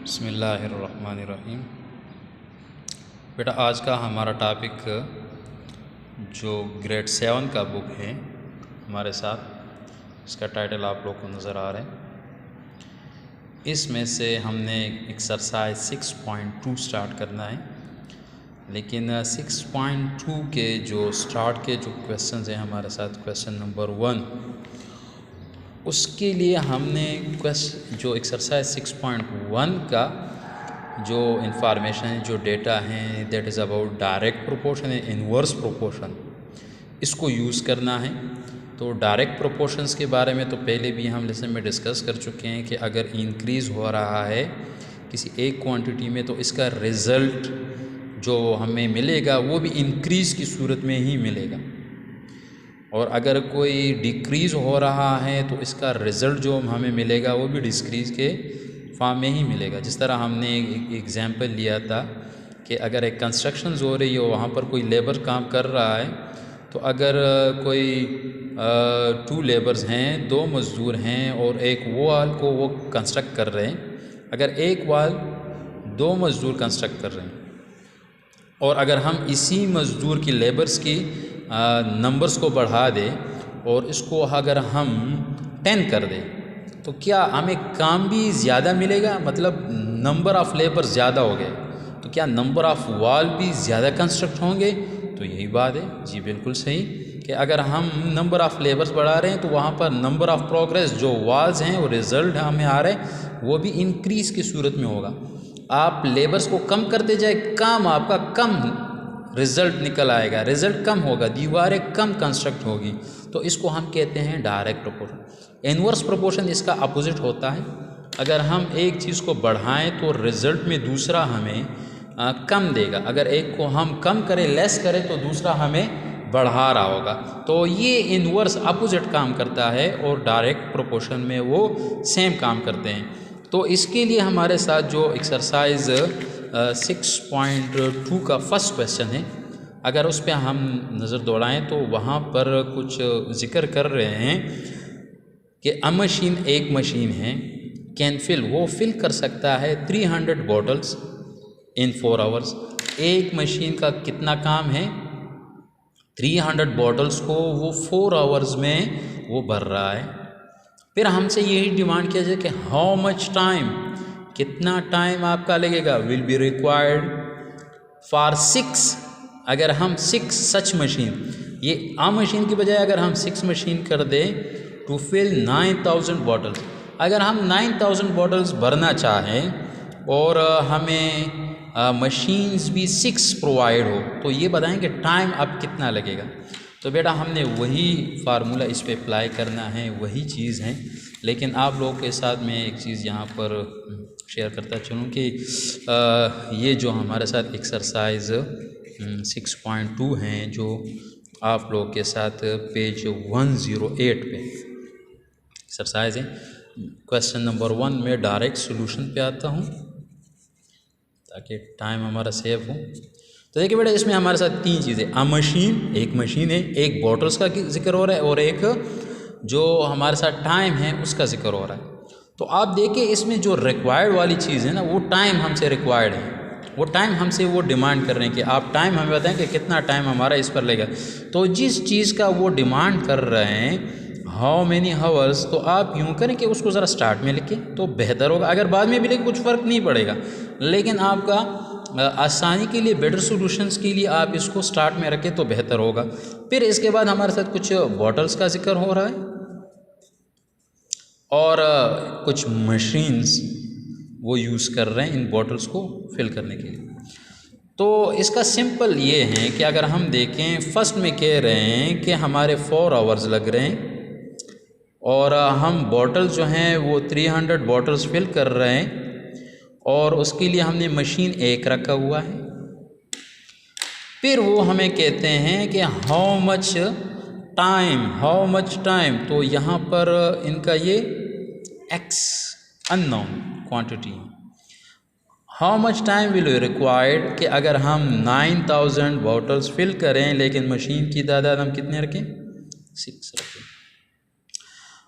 बिस्मिल्लाहिर्रहमानिर्रहीम। बेटा, आज का हमारा टॉपिक जो ग्रेड 7 का बुक है हमारे साथ, इसका टाइटल आप लोग को नज़र आ रहा है। इसमें से हमने एक्सरसाइज 6.2 स्टार्ट करना है, लेकिन 6.2 के जो स्टार्ट के जो क्वेश्चंस हैं हमारे साथ, क्वेश्चन नंबर 1, उसके लिए हमने जो एक्सरसाइज 6.1 का जो इंफॉर्मेशन है, जो डेटा हैं, that is about direct proportion and inverse proportion, इसको यूज़ करना है। तो डायरेक्ट प्रोपोर्शंस के बारे में तो पहले भी हम लेसन में डिस्कस कर चुके हैं कि अगर इंक्रीज़ हो रहा है किसी एक क्वांटिटी में तो इसका रिज़ल्ट जो हमें मिलेगा वो भी इंक्रीज़ की सूरत में ही मिलेगा, और अगर कोई डिक्रीज़ हो रहा है तो इसका रिज़ल्ट जो हमें मिलेगा वो भी डिक्रीज़ के फॉर्म में ही मिलेगा। जिस तरह हमने एक एग्जांपल लिया था कि अगर एक कंस्ट्रक्शन हो रही हो, वहाँ पर कोई लेबर काम कर रहा है, तो अगर कोई 2 लेबर्स हैं, 2 मज़दूर हैं और एक वॉल को वो कंस्ट्रक्ट कर रहे हैं। अगर एक वॉल 2 मज़दूर कंस्ट्रक्ट कर रहे हैं और अगर हम इसी मज़दूर की लेबर्स की नंबर्स को बढ़ा दें और इसको अगर हम 10 कर दें तो क्या हमें काम भी ज़्यादा मिलेगा, मतलब नंबर ऑफ़ लेबर ज़्यादा हो गए, तो क्या नंबर ऑफ़ वॉल भी ज़्यादा कंस्ट्रक्ट होंगे? तो यही बात है जी, बिल्कुल सही, कि अगर हम नंबर ऑफ़ लेबर्स बढ़ा रहे हैं तो वहाँ पर नंबर ऑफ़ प्रोग्रेस जो वॉल्स हैं, वो रिज़ल्ट हमें आ रहे हैं, वो भी इंक्रीज़ की सूरत में होगा। आप लेबर्स को कम करते जाए, काम आपका कम रिज़ल्ट निकल आएगा, रिज़ल्ट कम होगा, दीवारें कम कंस्ट्रक्ट होगी। तो इसको हम कहते हैं डायरेक्ट प्रोपोर्शन। इन्वर्स प्रोपोर्शन इसका अपोजिट होता है। अगर हम एक चीज़ को बढ़ाएं तो रिज़ल्ट में दूसरा हमें कम देगा, अगर एक को हम कम करें, लेस करें, तो दूसरा हमें बढ़ा रहा होगा। तो ये इन्वर्स अपोजिट काम करता है और डायरेक्ट प्रोपोर्शन में वो सेम काम करते हैं। तो इसके लिए हमारे साथ जो एक्सरसाइज 6.2 का फर्स्ट क्वेश्चन है, अगर उस पर हम नज़र दौड़ाएं तो वहाँ पर कुछ ज़िक्र कर रहे हैं कि एक मशीन है, कैन फिल, वो फिल कर सकता है 300 बॉटल्स इन 4 आवर्स। एक मशीन का कितना काम है? 300 बॉटल्स को वो 4 आवर्स में वो भर रहा है। फिर हमसे यही डिमांड किया जाए कि हाउ मच टाइम, कितना टाइम आपका लगेगा, विल बी रिक्वायर्ड फॉर 6, अगर हम 6 सच मशीन, ये आम मशीन की बजाय अगर हम 6 मशीन कर दें टू फिल 9000 बॉटल्स, अगर हम 9000 बॉटल्स भरना चाहें और हमें मशीन्स भी 6 प्रोवाइड हो, तो ये बताएं कि टाइम अब कितना लगेगा। तो बेटा, हमने वही फार्मूला इस पे अप्लाई करना है, वही चीज़ है, लेकिन आप लोगों के साथ मैं एक चीज़ यहाँ पर शेयर करता चलूँ कि ये जो हमारे साथ एक्सरसाइज 6.2 हैं, जो आप लोगों के साथ पेज 108 पे एक्सरसाइज है, क्वेश्चन नंबर 1 में डायरेक्ट सॉल्यूशन पे आता हूँ ताकि टाइम हमारा सेव हो। तो देखिए बेटा, इसमें हमारे साथ 3 चीज़ें, एक मशीन है, एक बॉटल्स का जिक्र हो रहा है और एक जो हमारे साथ टाइम है उसका जिक्र हो रहा है। तो आप देखिए, इसमें जो रिक्वायर्ड वाली चीज़ है ना, वो टाइम हमसे रिक्वायर्ड है, वो टाइम हमसे वो डिमांड कर रहे हैं कि आप टाइम हमें बताएं कि कितना टाइम हमारा इस पर लगेगा। तो जिस चीज़ का वो डिमांड कर रहे हैं, हाउ मैनी हावर्स, तो आप यूँ करें कि उसको ज़रा स्टार्ट में लिखें तो बेहतर होगा। अगर बाद में भी लिखें कुछ फ़र्क नहीं पड़ेगा, लेकिन आपका आसानी के लिए, बेटर सॉल्यूशंस के लिए आप इसको स्टार्ट में रखें तो बेहतर होगा। फिर इसके बाद हमारे साथ कुछ बॉटल्स का जिक्र हो रहा है और कुछ मशीन्स वो यूज़ कर रहे हैं इन बॉटल्स को फिल करने के लिए। तो इसका सिंपल ये है कि अगर हम देखें, फर्स्ट में कह रहे हैं कि हमारे 4 आवर्स लग रहे हैं और हम बॉटल जो हैं वो 300 बॉटल्स फिल कर रहे हैं और उसके लिए हमने मशीन 1 रखा हुआ है। फिर वो हमें कहते हैं कि हाउ मच टाइम, तो यहाँ पर इनका ये x unknown quantity, how much time will required, कि अगर हम 9000 बॉटल्स फिल करें लेकिन मशीन की तादाद हम कितने रखें? 6 रखें।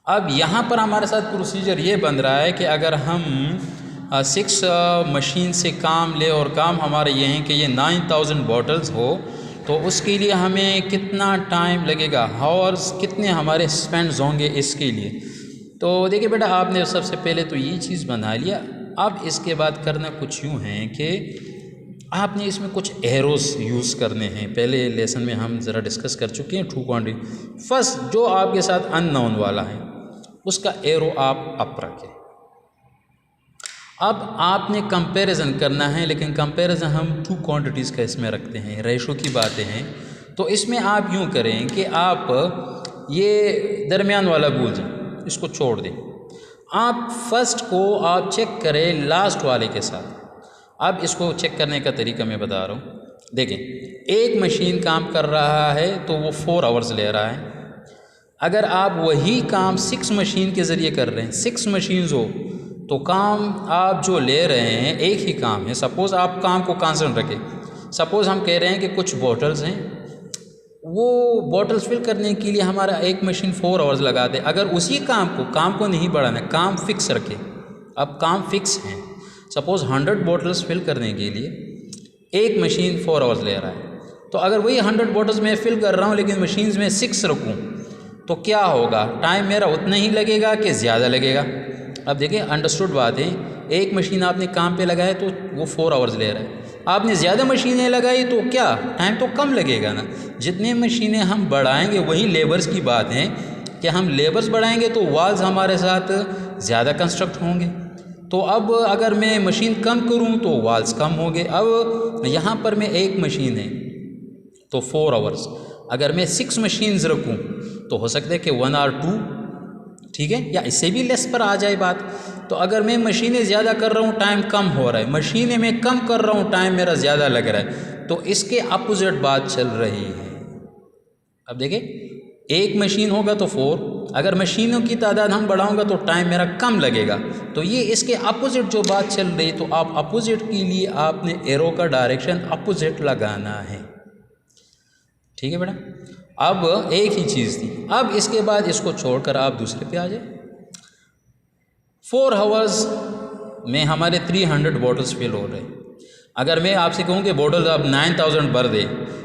अब यहाँ पर हमारे साथ प्रोसीजर ये बन रहा है कि अगर हम 6 मशीन से काम ले और काम हमारे ये हैं कि ये 9000 बॉटल्स हो, तो उसके लिए हमें कितना टाइम लगेगा, हावर्स कितने हमारे स्पेंड्स होंगे इसके लिए। तो देखिए बेटा, आपने सबसे पहले तो ये चीज़ बना लिया। अब इसके बाद करना कुछ यूँ है कि आपने इसमें कुछ एरोस यूज़ करने हैं। पहले लेसन में हम ज़रा डिस्कस कर चुके हैं ट्रू क्वांटिटी। फर्स्ट जो आपके साथ अननोन वाला है उसका एरो आप अप रखें। अब आपने कंपैरिजन करना है, लेकिन कंपैरिजन हम टू क्वांटिटीज़ का इसमें रखते हैं, रेशो की बातें हैं। तो इसमें आप यूँ करें कि आप ये दरमियान वाला भूल जाएं, इसको छोड़ दें। आप फर्स्ट को आप चेक करें लास्ट वाले के साथ। अब इसको चेक करने का तरीका मैं बता रहा हूँ। देखें, एक मशीन काम कर रहा है तो वो 4 आवर्स ले रहा है। अगर आप वही काम 6 मशीन के ज़रिए कर रहे हैं, 6 मशीन्स हो, तो काम आप जो ले रहे हैं एक ही काम है। सपोज़ आप काम को कांस्टेंट रखें। सपोज़ हम कह रहे हैं कि कुछ बॉटल्स हैं, वो बॉटल्स फिल करने के लिए हमारा एक मशीन 4 आवर्स लगा दे। अगर उसी काम को नहीं बढ़ाना, काम फिक्स रखें। अब काम फिक्स हैं, सपोज़ 100 बॉटल्स फिल करने के लिए एक मशीन 4 आवर्स ले रहा है, तो अगर वही 100 बॉटल्स मैं फिल कर रहा हूँ लेकिन मशीन्स में 6 रखूँ तो क्या होगा, टाइम मेरा उतना ही लगेगा कि ज़्यादा लगेगा। अब देखिए, अंडरस्टूड बात है, एक मशीन आपने काम पे लगाए तो वो 4 आवर्स ले रहा है। आपने ज़्यादा मशीनें लगाई तो क्या, टाइम तो कम लगेगा ना। जितने मशीनें हम बढ़ाएंगे, वही लेबर्स की बात है कि हम लेबर्स बढ़ाएंगे तो वॉल्स हमारे साथ ज़्यादा कंस्ट्रक्ट होंगे। तो अब अगर मैं मशीन कम करूं तो वॉल्स कम होंगे। अब यहाँ पर मैं एक मशीन है तो 4 आवर्स, अगर मैं 6 मशीन्स रखूं तो हो सकता है कि 1 और 2, ठीक है, या इससे भी लेस पर आ जाए बात। तो अगर मैं मशीनें ज़्यादा कर रहा हूँ, टाइम कम हो रहा है, मशीनें मैं कम कर रहा हूँ, टाइम मेरा ज़्यादा लग रहा है, तो इसके अपोजिट बात चल रही है। अब देखिए, एक मशीन होगा तो 4, अगर मशीनों की तादाद हम बढ़ाऊंगा तो टाइम मेरा कम लगेगा। तो ये इसके अपोजिट जो बात चल रही, तो आप अपोजिट के लिए आपने एरो का डायरेक्शन अपोजिट लगाना है। ठीक है बेटा, अब एक ही चीज़ थी। अब इसके बाद इसको छोड़कर आप दूसरे पे आ जाए। 4 आवर्स में हमारे 300 बॉटल्स फिल हो रहे हैं। अगर मैं आपसे कहूँ कि बॉटल्स आप 9000 भर दे,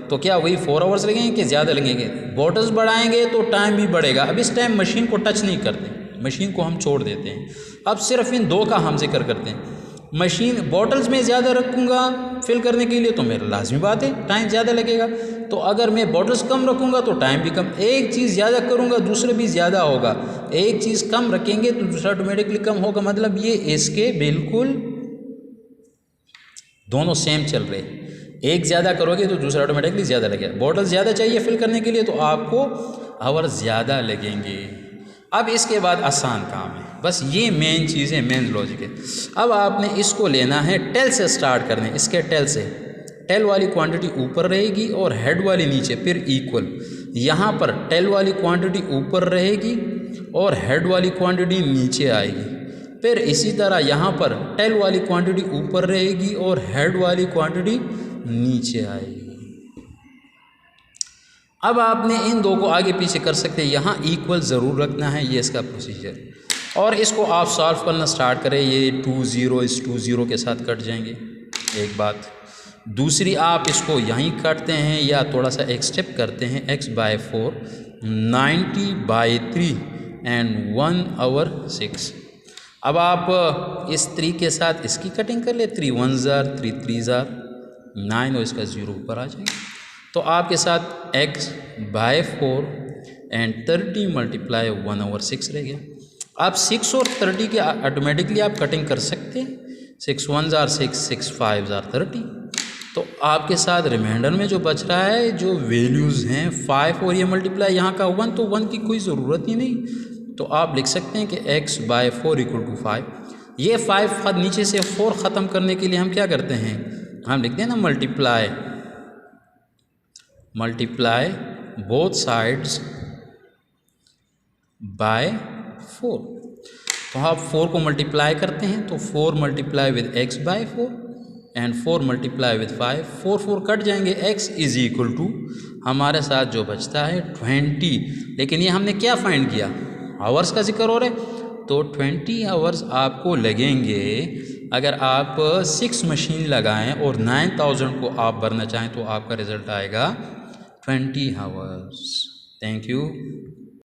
तो क्या वही 4 आवर्स लगेंगे कि ज़्यादा लगेंगे? बॉटल्स बढ़ाएंगे तो टाइम भी बढ़ेगा। अब इस टाइम मशीन को टच नहीं करते, मशीन को हम छोड़ देते हैं। अब सिर्फ इन 2 का हम जिक्र करते हैं। मशीन बॉटल्स में ज़्यादा रखूँगा फिल करने के लिए तो मेरा लाजमी बात है टाइम ज़्यादा लगेगा। तो अगर मैं बॉटल्स कम रखूँगा तो टाइम भी कम। एक चीज़ ज़्यादा करूँगा दूसरा भी ज़्यादा होगा, एक चीज़ कम रखेंगे तो दूसरा ऑटोमेटिकली कम होगा। मतलब ये इसके बिल्कुल दोनों सेम चल रहे हैं। एक ज़्यादा करोगे तो दूसरा ऑटोमेटिकली ज़्यादा लगेगा। बॉटल ज़्यादा चाहिए फिल करने के लिए तो आपको आवर ज़्यादा लगेंगे। अब इसके बाद आसान काम है, बस ये मेन चीज़ है, मेन लॉजिक है। अब आपने इसको लेना है, टेल से स्टार्ट करना है। इसके टेल से, टेल वाली क्वांटिटी ऊपर रहेगी और हेड वाली नीचे, फिर इक्वल। यहाँ पर टेल वाली क्वांटिटी ऊपर रहेगी और हेड वाली क्वांटिटी नीचे आएगी। फिर इसी तरह यहाँ पर टेल वाली क्वांटिटी ऊपर रहेगी और हेड वाली क्वांटिटी नीचे आएगी। अब आपने इन 2 को आगे पीछे कर सकते हैं, यहाँ इक्वल ज़रूर रखना है, ये इसका प्रोसीजर। और इसको आप सॉल्व करना स्टार्ट करें, ये 2 0 इस 2 0 के साथ कट जाएंगे, एक बात। दूसरी, आप इसको यहीं काटते हैं या थोड़ा सा एक स्टेप करते हैं, x/4 90/3 एंड 1 आवर 6। अब आप इस 3 के साथ इसकी कटिंग कर ले, 3 1 ज़ार 3 3 ज़ार 9 और इसका 0 ऊपर आ जाएगा। तो आपके साथ x/4 एंड 30 मल्टीप्लाई 1 आवर 6 रह गया। आप 6 और 30 के ऑटोमेटिकली आप कटिंग कर सकते हैं, 6 1 ज़ार 6 6 5 ज़ार 30। तो आपके साथ रिमाइंडर में जो बच रहा है, जो वैल्यूज़ हैं 5 और ये मल्टीप्लाई यहाँ का 1, तो 1 की कोई ज़रूरत ही नहीं। तो आप लिख सकते हैं कि x/4 = 5। ये 5 नीचे से 4 ख़त्म करने के लिए हम क्या करते हैं, हम लिखते हैं ना मल्टीप्लाई बोथ साइड्स बाय 4। तो आप 4 को मल्टीप्लाई करते हैं तो 4 multiply with x/4 and 4 multiply with 5, 4 4 cut जाएंगे। x = हमारे साथ जो बचता है 20। लेकिन ये हमने क्या फाइंड किया, आवर्स का जिक्र हो रहा है, तो 20 आवर्स आपको लगेंगे। अगर आप 6 मशीन लगाएं और 9000 को आप भरना चाहें तो आपका रिज़ल्ट आएगा 20 आवर्स। Thank you.